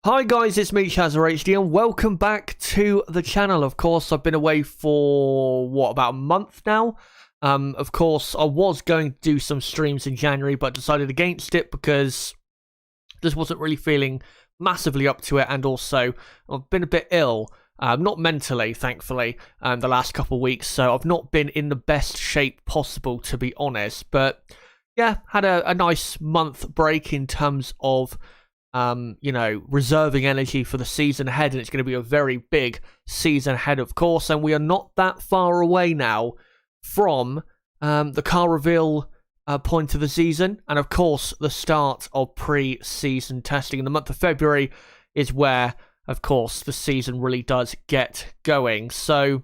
Hi guys, it's me, ShazzaHD, and welcome back to the channel. Of course, I've been away for, about a month now? Of course, I was going to do some streams in January, but decided against it because just wasn't really feeling massively up to it, and also I've been a bit ill. Not mentally, thankfully, the last couple of weeks, so I've not been in the best shape possible, to be honest. But yeah, had a nice month break in terms of reserving energy for the season ahead, and it's going to be a very big season ahead, of course, and we are not that far away now from the car reveal point of the season, and of course the start of pre-season testing. In the month of February is where, of course, the season really does get going. So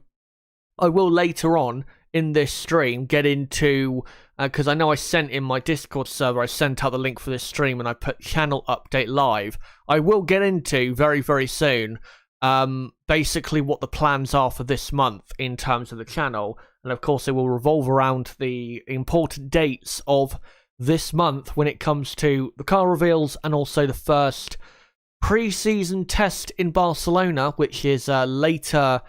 I will later on in this stream get into, because I know I sent in my Discord server, I sent out the link for this stream and I put channel update live. I will get into very, very soon basically what the plans are for this month in terms of the channel. And of course it will revolve around the important dates of this month when it comes to the car reveals and also the first pre-season test in Barcelona, which is later,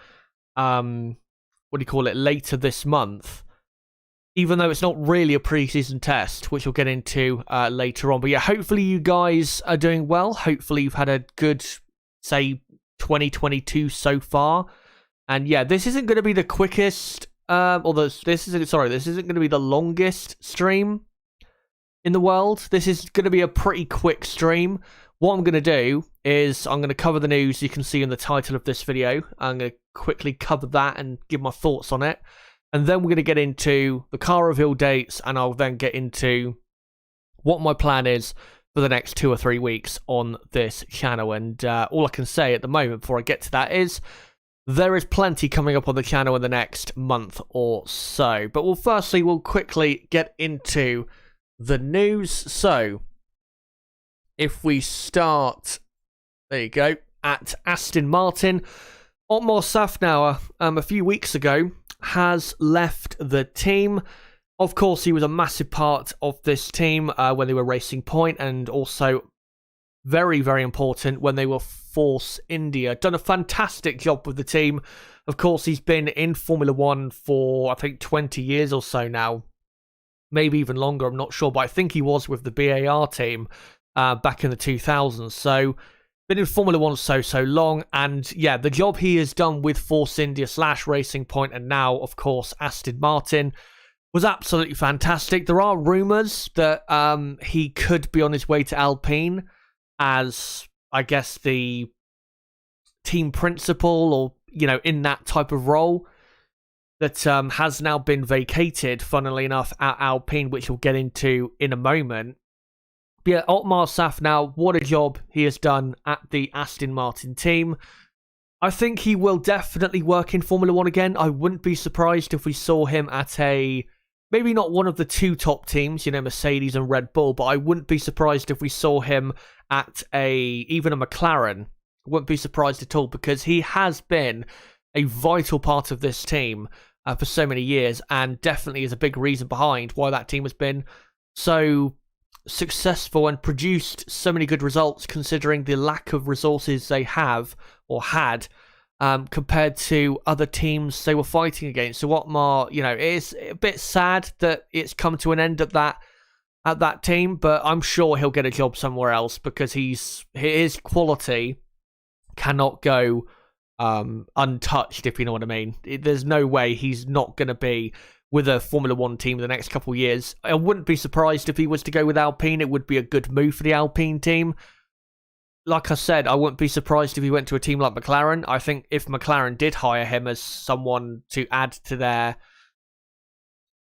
later this month, even though it's not really a pre-season test, which we'll get into later on. But yeah, hopefully you guys are doing well. Hopefully you've had a good, say, 2022 so far. And yeah, this isn't going to be the quickest, this isn't going to be the longest stream in the world. This is going to be a pretty quick stream. What I'm going to do is I'm going to cover the news you can see in the title of this video. I'm going to quickly cover that and give my thoughts on it. And then we're going to get into the car reveal dates, and I'll then get into what my plan is for the next 2 or 3 weeks on this channel. And all I can say at the moment before I get to that is there is plenty coming up on the channel in the next month or so. But we'll quickly get into the news. So if we start, there you go, at Aston Martin, Otmar Szafnauer a few weeks ago has left the team. Of course, he was a massive part of this team when they were Racing Point, and also very, very important when they were Force India. Done a fantastic job with the team. Of course, he's been in Formula One for, I think, 20 years or so now. Maybe even longer, I'm not sure, but I think he was with the BAR team back in the 2000s. So been in Formula One so long, and yeah, the job he has done with Force India / Racing Point, and now of course Aston Martin, was absolutely fantastic. There are rumours that he could be on his way to Alpine as, I guess, the team principal, or in that type of role that has now been vacated, funnily enough, at Alpine, which we'll get into in a moment. Yeah, Otmar Szafnauer, what a job he has done at the Aston Martin team. I think he will definitely work in Formula One again. I wouldn't be surprised if we saw him at maybe not one of the two top teams, Mercedes and Red Bull, but I wouldn't be surprised if we saw him at even a McLaren. I wouldn't be surprised at all, because he has been a vital part of this team for so many years, and definitely is a big reason behind why that team has been so successful and produced so many good results, considering the lack of resources they have or had compared to other teams they were fighting against. So Otmar, it is a bit sad that it's come to an end at that team, but I'm sure he'll get a job somewhere else, because his quality cannot go untouched, if you know what I mean. There's no way he's not going to be with a Formula One team the next couple of years. I wouldn't be surprised if he was to go with Alpine. It would be a good move for the Alpine team. Like I said, I wouldn't be surprised if he went to a team like McLaren. I think if McLaren did hire him as someone to add to their,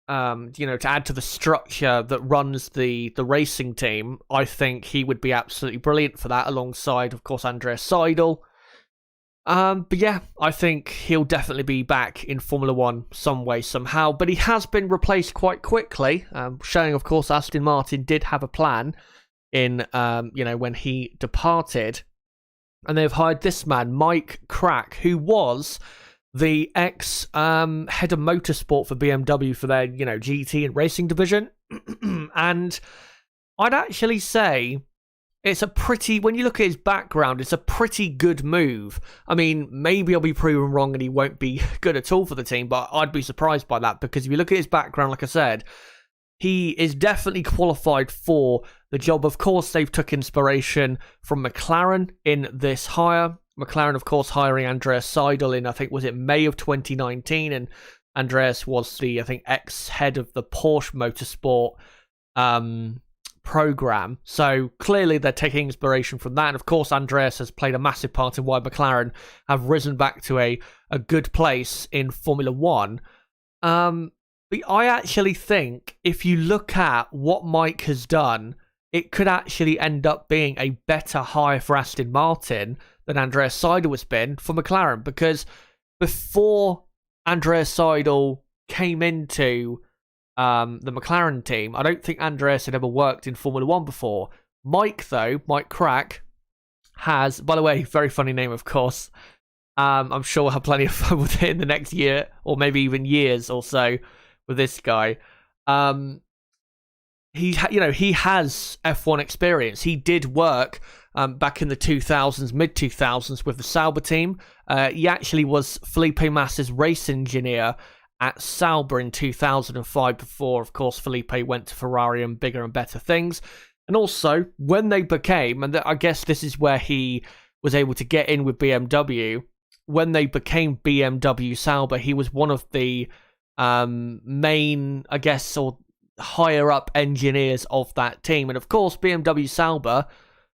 to add to the structure that runs the racing team, I think he would be absolutely brilliant for that, alongside, of course, Andreas Seidel. But yeah, I think he'll definitely be back in Formula One some way, somehow. But he has been replaced quite quickly, showing, of course, Aston Martin did have a plan in, when he departed. And they've hired this man, Mike Krack, who was the ex-head of motorsport for BMW for their, GT and racing division. And I'd actually say it's a pretty, when you look at his background, it's a pretty good move. I mean, maybe I'll be proven wrong and he won't be good at all for the team, but I'd be surprised by that, because if you look at his background, like I said, he is definitely qualified for the job. Of course, they've took inspiration from McLaren in this hire. McLaren, of course, hiring Andreas Seidel in, I think, was it May of 2019, and Andreas was the, I think, ex-head of the Porsche Motorsport program. So clearly they're taking inspiration from that. And of course, Andreas has played a massive part in why McLaren have risen back to a good place in Formula One. But I actually think if you look at what Mike has done, it could actually end up being a better hire for Aston Martin than Andreas Seidel has been for McLaren, because before Andreas Seidel came into the McLaren team, I don't think Andreas had ever worked in Formula One before. Mike, though, Mike Krack, has, by the way, very funny name, of course. I'm sure we'll have plenty of fun with it in the next year, or maybe even years or so, with this guy. He has F1 experience. He did work back in the 2000s, mid 2000s, with the Sauber team. He actually was Felipe Massa's race engineer at Sauber in 2005, before, of course, Felipe went to Ferrari and bigger and better things. And also, when they became, and I guess this is where he was able to get in with BMW, when they became BMW Sauber, he was one of the main, I guess, or higher up engineers of that team. And of course, BMW Sauber,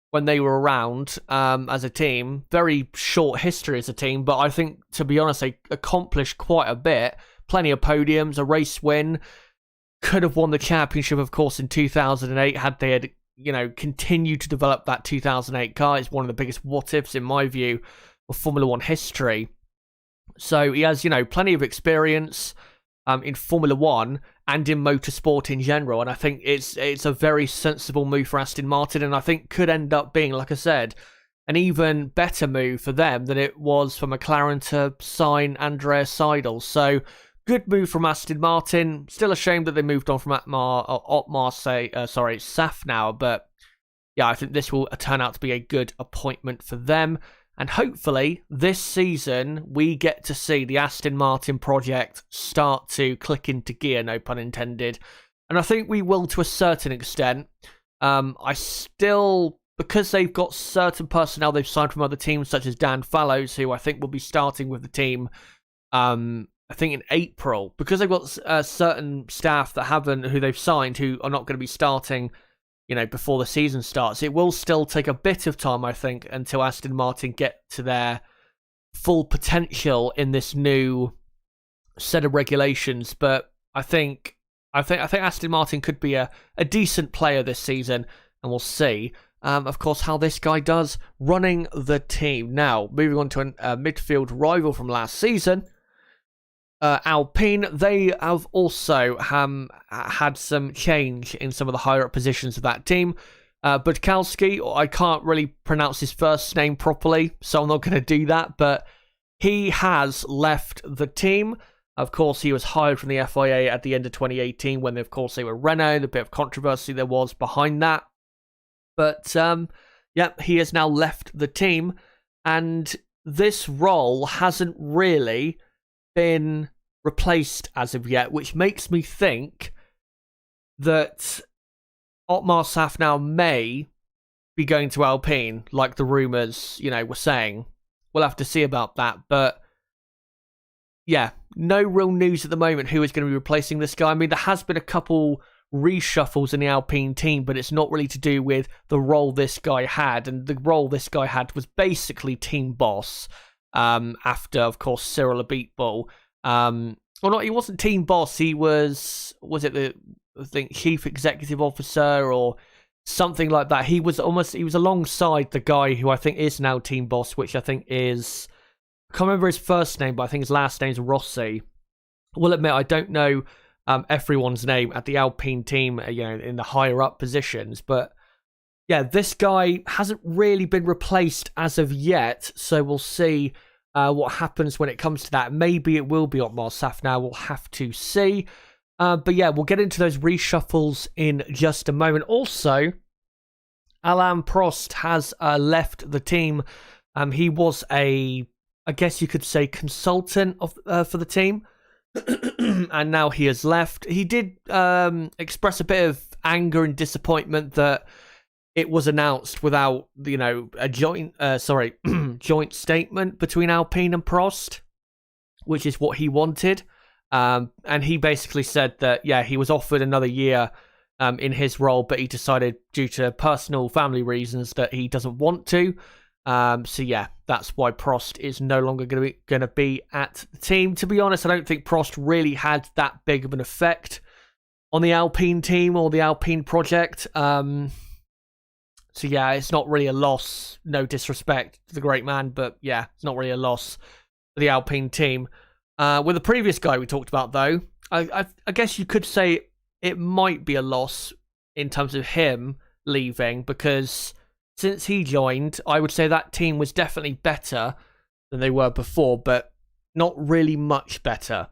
when they were around as a team, very short history as a team, but I think, to be honest, they accomplished quite a bit. Plenty of podiums, a race win, could have won the championship, of course, in 2008 had they had, continued to develop that 2008 car. It's one of the biggest what-ifs, in my view, of Formula One history. So he has, plenty of experience in Formula One and in motorsport in general, and I think it's a very sensible move for Aston Martin, and I think could end up being, like I said, an even better move for them than it was for McLaren to sign Andreas Seidel. So good move from Aston Martin. Still a shame that they moved on from Otmar Szafnauer, but yeah, I think this will turn out to be a good appointment for them. And hopefully, this season, we get to see the Aston Martin project start to click into gear, no pun intended. And I think we will to a certain extent. Because they've got certain personnel they've signed from other teams, such as Dan Fallows, who I think will be starting with the team, I think in April, because they've got certain staff who they've signed, who are not going to be starting before the season starts. It will still take a bit of time, I think, until Aston Martin get to their full potential in this new set of regulations. But I think Aston Martin could be a decent player this season, and we'll see, of course, how this guy does running the team. Now, moving on to a midfield rival from last season, Alpine. They have also had some change in some of the higher up positions of that team. Budkowski, I can't really pronounce his first name properly, so I'm not going to do that, but he has left the team. Of course, he was hired from the FIA at the end of 2018 when, of course, they were Renault. The bit of controversy there was behind that. But, he has now left the team, and this role hasn't really been replaced as of yet, which makes me think that Otmar Szafnauer may be going to Alpine, like the rumours, were saying. We'll have to see about that, but yeah, no real news at the moment who is going to be replacing this guy. I mean, there has been a couple reshuffles in the Alpine team, but it's not really to do with the role this guy had, and the role this guy had was basically team boss. After, of course, Cyril Abiteboul. He wasn't team boss, he was it chief executive officer or something like that. He was alongside the guy who I think is now team boss, which I think is, I can't remember his first name, but I think his last name's Rossi. I will admit, I don't know everyone's name at the Alpine team, in the higher up positions, but yeah, this guy hasn't really been replaced as of yet, so we'll see what happens when it comes to that. Maybe it will be Otmar Szafnauer, we'll have to see. But yeah, we'll get into those reshuffles in just a moment. Also, Alain Prost has left the team. He was I guess you could say, consultant for the team, and now he has left. He did express a bit of anger and disappointment that it was announced without, a joint joint statement between Alpine and Prost, which is what he wanted. And he basically said that, he was offered another year in his role, but he decided due to personal family reasons that he doesn't want to. So that's why Prost is no longer going to be at the team. To be honest, I don't think Prost really had that big of an effect on the Alpine team or the Alpine project. It's not really a loss. No disrespect to the great man, but it's not really a loss for the Alpine team. With the previous guy we talked about, though, I guess you could say it might be a loss in terms of him leaving, because since he joined, I would say that team was definitely better than they were before, but not really much better.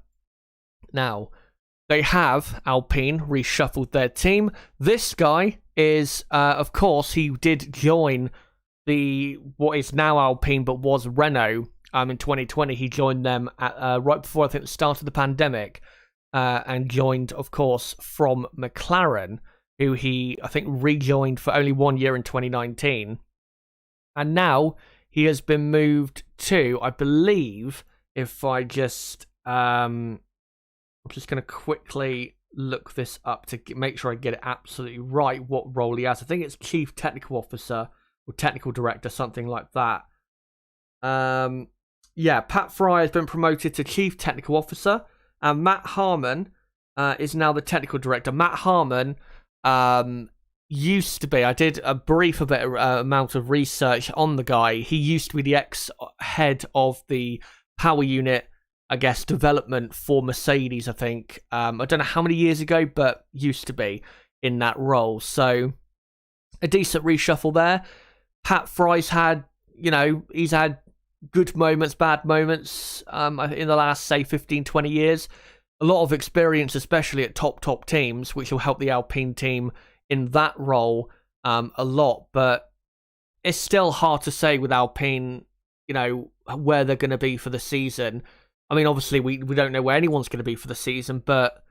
Now, they have, Alpine, reshuffled their team. This guy is, of course, he did join what is now Alpine, but was Renault. In 2020, he joined them at, right before, I think, the start of the pandemic, and joined, of course, from McLaren, who he, I think, rejoined for only 1 year in 2019. And now he has been moved to, I believe, if I just, I'm just going to quickly look this up to make sure I get it absolutely right, what role he has. I think it's Chief Technical Officer or Technical Director, something like that. Pat Fry has been promoted to Chief Technical Officer, and Matt Harmon is now the Technical Director. Matt Harmon used to be, I did a brief amount of research on the guy. He used to be the ex-head of the power unit, I guess, development for Mercedes, I think. I don't know how many years ago, but used to be in that role. So a decent reshuffle there. Pat Fry's had, he's had good moments, bad moments in the last, say, 15, 20 years. A lot of experience, especially at top teams, which will help the Alpine team in that role a lot. But it's still hard to say with Alpine, where they're going to be for the season. I mean, obviously, we don't know where anyone's going to be for the season, but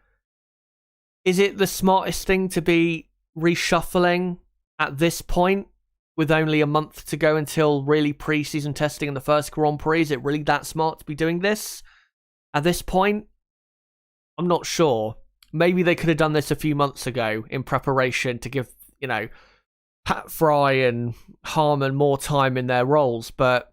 is it the smartest thing to be reshuffling at this point with only a month to go until really pre-season testing in the first Grand Prix? Is it really that smart to be doing this at this point? I'm not sure. Maybe they could have done this a few months ago in preparation to give, Pat Fry and Harmon more time in their roles. But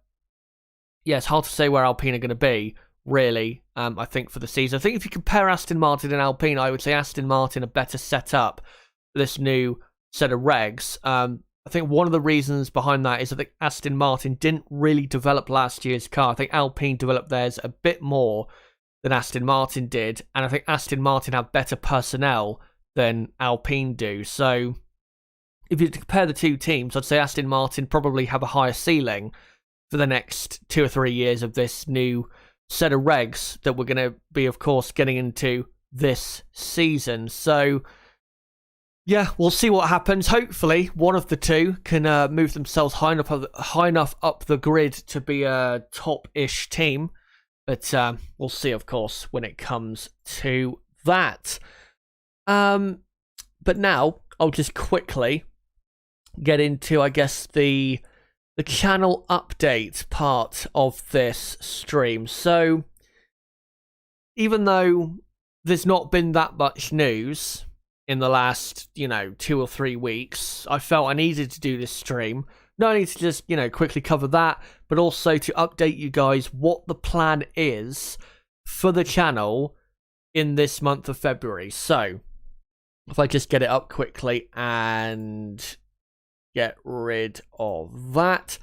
it's hard to say where Alpine are going to be, really, I think, for the season. I think if you compare Aston Martin and Alpine, I would say Aston Martin are better set up for this new set of regs. I think one of the reasons behind that is I think Aston Martin didn't really develop last year's car. I think Alpine developed theirs a bit more than Aston Martin did, and I think Aston Martin have better personnel than Alpine do. So if you compare the two teams, I'd say Aston Martin probably have a higher ceiling for the next 2 or 3 years of this new set of regs that we're going to be, of course, getting into this season. So we'll see what happens. Hopefully one of the two can move themselves high enough up the grid to be a top-ish team. But we'll see, of course, when it comes to that. But now I'll just quickly get into, I guess, the channel update part of this stream. So even though there's not been that much news in the last, 2 or 3 weeks, I felt I needed to do this stream. Not only to just, quickly cover that, but also to update you guys what the plan is for the channel in this month of February. So, if I just get it up quickly and get rid of that.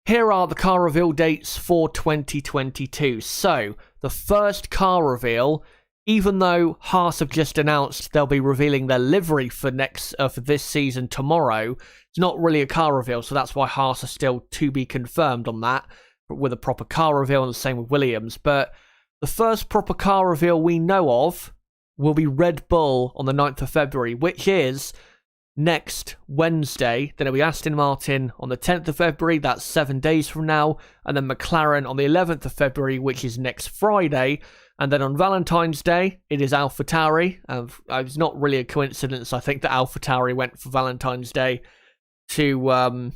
Here are the car reveal dates for 2022. So, the first car reveal, even though Haas have just announced they'll be revealing their livery for this season tomorrow, it's not really a car reveal, so that's why Haas are still to be confirmed on that, with a proper car reveal, and the same with Williams. But the first proper car reveal we know of will be Red Bull on the 9th of February, which is next Wednesday. Then it'll be Aston Martin on the 10th of February, that's 7 days from now, and then McLaren on the 11th of February, which is next Friday. And then on Valentine's Day, it is AlphaTauri. It's not really a coincidence, I think, that AlphaTauri went for Valentine's Day to,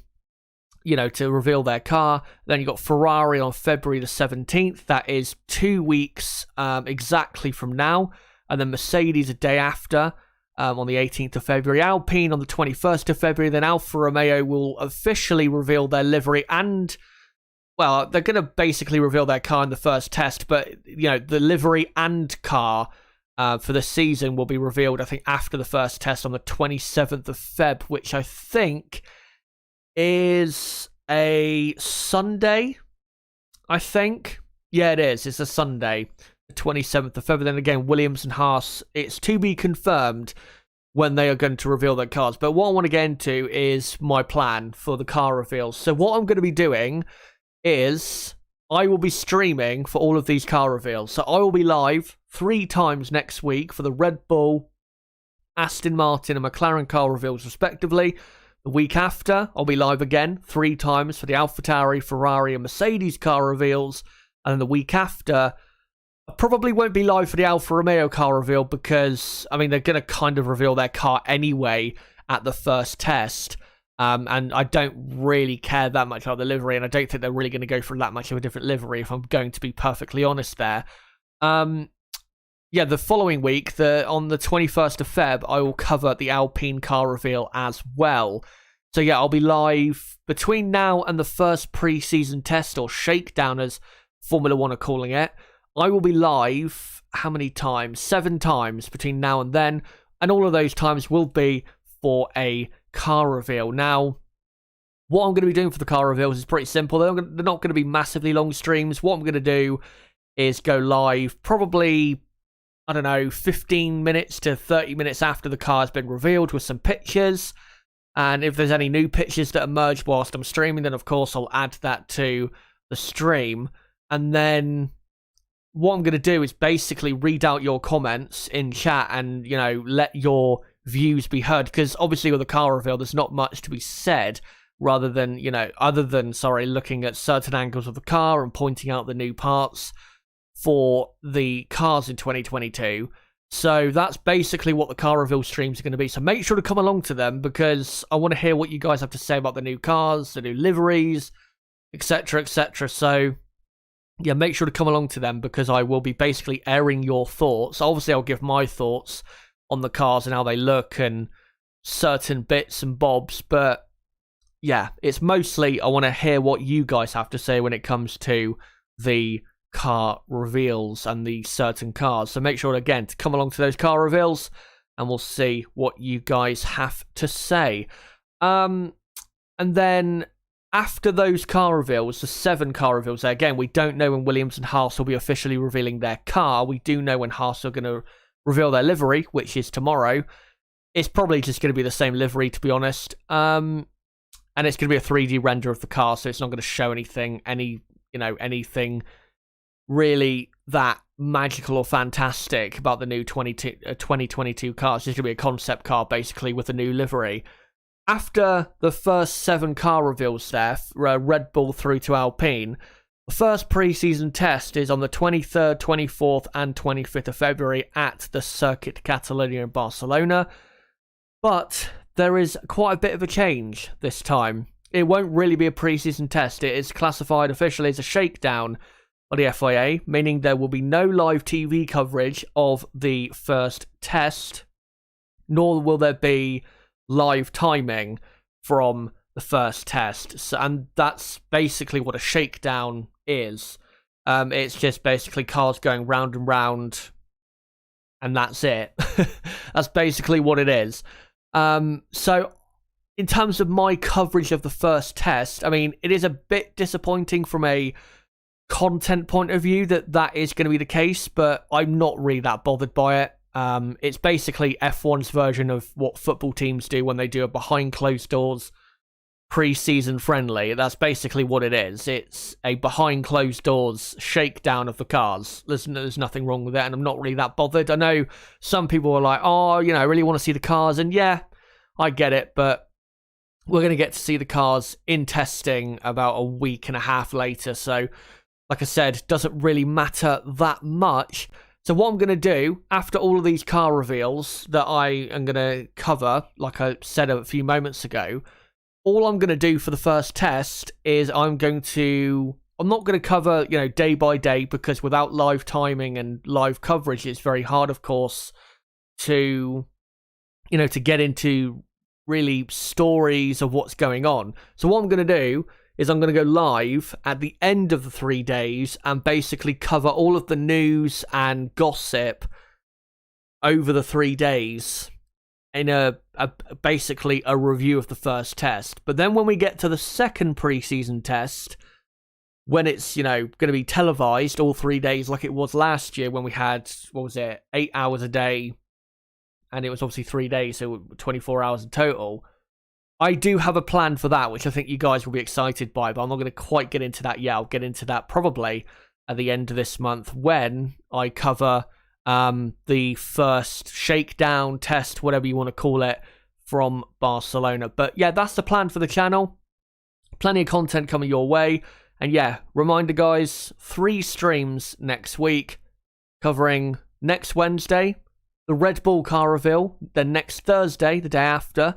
to reveal their car. Then you got Ferrari on February the 17th. That is 2 weeks exactly from now. And then Mercedes a day after, on the 18th of February. Alpine on the 21st of February. Then Alfa Romeo will officially reveal their livery and... well, they're going to basically reveal their car in the first test, but, the livery and car for the season will be revealed, I think, after the first test on the 27th of Feb, which I think is a Sunday, I think. Yeah, it is. It's a Sunday, the 27th of February. Then again, Williams and Haas, it's to be confirmed when they are going to reveal their cars. But what I want to get into is my plan for the car reveals. So what I'm going to be doing is I will be streaming for all of these car reveals. So I will be live 3 times next week for the Red Bull, Aston Martin and McLaren car reveals respectively. The week after, I'll be live again 3 times for the AlphaTauri, Ferrari and Mercedes car reveals. And then the week after, I probably won't be live for the Alfa Romeo car reveal because, they're going to kind of reveal their car anyway at the first test. And I don't really care that much about the livery, and I don't think they're really going to go for that much of a different livery, if I'm going to be perfectly honest there. The following week, on the 21st of Feb, I will cover the Alpine car reveal as well. So yeah, I'll be live between now and the first pre-season test, or shakedown as Formula 1 are calling it. I will be live, how many times? 7 times between now and then, and all of those times will be for a car reveal. Now, what I'm going to be doing for the car reveals is pretty simple. They're not going to be massively long streams. What I'm going to do is go live probably, 15 minutes to 30 minutes after the car has been revealed with some pictures. And if there's any new pictures that emerge whilst I'm streaming, then of course I'll add that to the stream. And then what I'm going to do is basically read out your comments in chat and, let your views be heard, because obviously with the car reveal there's not much to be said other than looking at certain angles of the car and pointing out the new parts for the cars in 2022. So that's basically what the car reveal streams are going to be. So make sure to come along to them, because I want to hear what you guys have to say about the new cars, the new liveries, etc, etc. So yeah, make sure to come along to them, because I will be basically airing your thoughts. Obviously I'll give my thoughts on the cars and how they look and certain bits and bobs, but yeah, it's mostly I want to hear what you guys have to say when it comes to the car reveals and the certain cars. So make sure again to come along to those car reveals and we'll see what you guys have to say. And then after those car reveals, the 7 car reveals there, again, we don't know when Williams and Haas will be officially revealing their car. We do know when Haas are going to reveal their livery, which is tomorrow. It's probably just going to be the same livery, to be honest. And it's going to be a 3D render of the car, so it's not going to show anything really that magical or fantastic about the new 2022 car. It's just going to be a concept car, basically, with a new livery. After the first 7 car reveals there, Red Bull through to Alpine, the first pre-season test is on the 23rd, 24th and 25th of February at the Circuit Catalunya in Barcelona. But there is quite a bit of a change this time. It won't really be a pre-season test. It is classified officially as a shakedown by the FIA, meaning there will be no live TV coverage of the first test, nor will there be live timing from the first test. So, and that's basically what a shakedown is. It's just basically cars going round and round, and that's it. That's basically what it is. So in terms of my coverage of the first test, it is a bit disappointing from a content point of view that is going to be the case, but I'm not really that bothered by it. It's basically F1's version of what football teams do when they do a behind closed doors pre-season friendly. That's basically what it is. It's a behind closed doors shakedown of the cars. There's nothing wrong with it, and I'm not really that bothered. I know some people are like, oh, I really want to see the cars, and yeah, I get it, but we're going to get to see the cars in testing about a week and a half later. So, like I said, doesn't really matter that much. So what I'm going to do after all of these car reveals that I am going to cover, like I said a few moments ago, all I'm going to do for the first test is I'm not going to cover, day by day, because without live timing and live coverage, it's very hard, of course, to get into really stories of what's going on. So what I'm going to do is I'm going to go live at the end of the 3 days and basically cover all of the news and gossip over the 3 days in basically a review of the first test. But then when we get to the second preseason test, when it's, going to be televised all 3 days like it was last year when we had, 8 hours a day, and it was obviously 3 days, so 24 hours in total. I do have a plan for that, which I think you guys will be excited by, but I'm not going to quite get into that yet. I'll get into that probably at the end of this month when I cover the first shakedown test, whatever you want to call it, from Barcelona. But yeah, that's the plan for the channel. Plenty of content coming your way. And yeah, reminder guys, 3 streams next week, covering next Wednesday, the Red Bull car reveal, then next Thursday, the day after,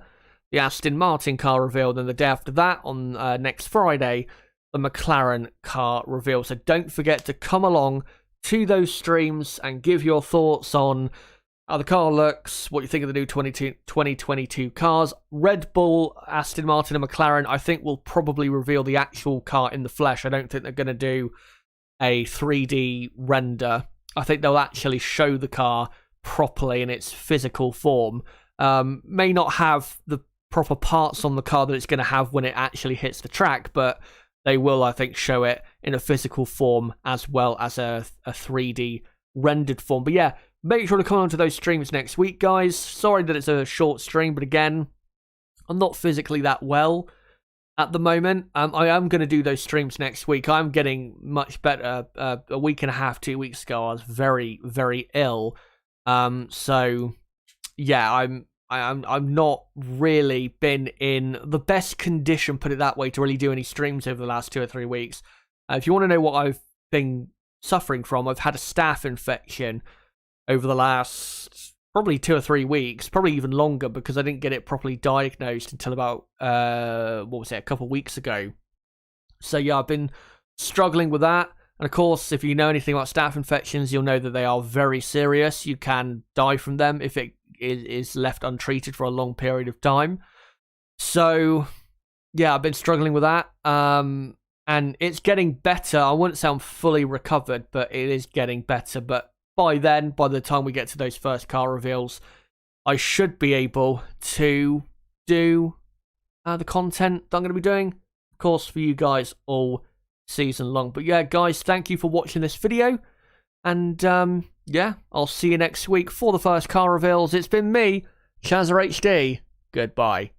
the Aston Martin car reveal, then the day after that, on next Friday, the McLaren car reveal. So don't forget to come along to those streams and give your thoughts on how the car looks, what you think of the new 2022 cars. Red Bull, Aston Martin and McLaren, I think will probably reveal the actual car in the flesh. I don't think they're going to do a 3D render. I think they'll actually show the car properly in its physical form. May not have the proper parts on the car that it's going to have when it actually hits the track, but they will, I think, show it in a physical form as well as a 3D rendered form. But yeah, make sure to come on to those streams next week, guys. Sorry that it's a short stream, but again, I'm not physically that well at the moment. I am going to do those streams next week. I'm getting much better. A week and a half, 2 weeks ago, I was very, very ill. So yeah, I'm not really been in the best condition, put it that way, to really do any streams over the last 2 or 3 weeks. If you want to know what I've been suffering from, I've had a staph infection over the last probably 2 or 3 weeks, probably even longer, because I didn't get it properly diagnosed until about, a couple of weeks ago. So yeah, I've been struggling with that. And of course, if you know anything about staph infections, you'll know that they are very serious. You can die from them if it is left untreated for a long period of time. So yeah, I've been struggling with that. And it's getting better. I wouldn't say I'm fully recovered, but it is getting better. But by then, by the time we get to those first car reveals, I should be able to do the content that I'm going to be doing, of course, for you guys all season long. But yeah, guys, thank you for watching this video. And yeah, I'll see you next week for the first car reveals. It's been me, Chazza HD. Goodbye.